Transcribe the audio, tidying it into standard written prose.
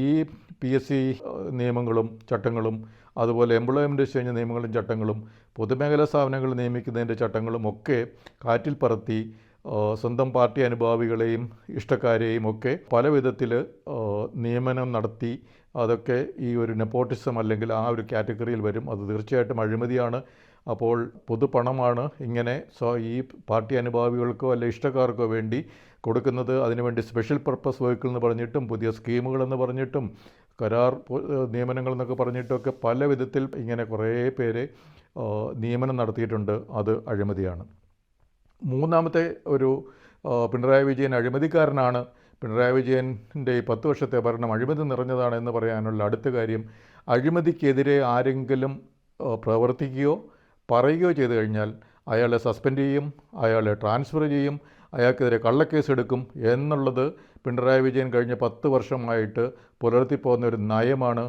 ഈ PSC നിയമങ്ങളും ചട്ടങ്ങളും അതുപോലെ എംപ്ലോയ്മെൻറ്റ് എക്സ്ചേഞ്ച് നിയമങ്ങളും ചട്ടങ്ങളും പൊതുമേഖലാ സ്ഥാപനങ്ങൾ നിയമിക്കുന്നതിൻ്റെ ചട്ടങ്ങളും ഒക്കെ കാറ്റിൽ പറത്തി സ്വന്തം പാർട്ടി അനുഭാവികളെയും ഇഷ്ടക്കാരെയും ഒക്കെ പല വിധത്തിൽ നിയമനം നടത്തി അതൊക്കെ ഈ ഒരു നെപ്പോട്ടിസം അല്ലെങ്കിൽ ആ ഒരു കാറ്റഗറിയിൽ വരും. അത് തീർച്ചയായിട്ടും അഴിമതിയാണ്. അപ്പോൾ പൊതുപണമാണ് ഇങ്ങനെ ഈ പാർട്ടി അനുഭാവികൾക്കോ അല്ലെ ഇഷ്ടക്കാർക്കോ വേണ്ടി കൊടുക്കുന്നത്. അതിനുവേണ്ടി സ്പെഷ്യൽ പർപ്പസ് വെഹിക്കിൾ എന്ന് പറഞ്ഞിട്ടും പുതിയ സ്കീമുകളെന്ന് പറഞ്ഞിട്ടും കരാർ നിയമനങ്ങൾ എന്നൊക്കെ പറഞ്ഞിട്ടൊക്കെ പല വിധത്തിൽ ഇങ്ങനെ കുറേ പേരെ നിയമനം നടത്തിയിട്ടുണ്ട്. അത് അഴിമതിയാണ്. മൂന്നാമത്തെ ഒരു പിണറായി വിജയൻ അഴിമതിക്കാരനാണ്, പിണറായി വിജയൻ്റെ ഈ 10 വർഷത്തെ ഭരണം അഴിമതി നിറഞ്ഞതാണ് എന്ന് പറയാനുള്ള അടുത്ത കാര്യം, അഴിമതിക്കെതിരെ ആരെങ്കിലും പ്രവർത്തിക്കുകയോ പറയുകയോ ചെയ്തു കഴിഞ്ഞാൽ അയാളെ സസ്പെൻഡ് ചെയ്യും, അയാളെ ട്രാൻസ്ഫർ ചെയ്യും, അയാൾക്കെതിരെ കള്ളക്കേസ് എടുക്കും എന്നുള്ളത് പിണറായി വിജയൻ കഴിഞ്ഞ 10 വർഷമായിട്ട് പുലർത്തിപ്പോകുന്ന ഒരു നയമാണ്.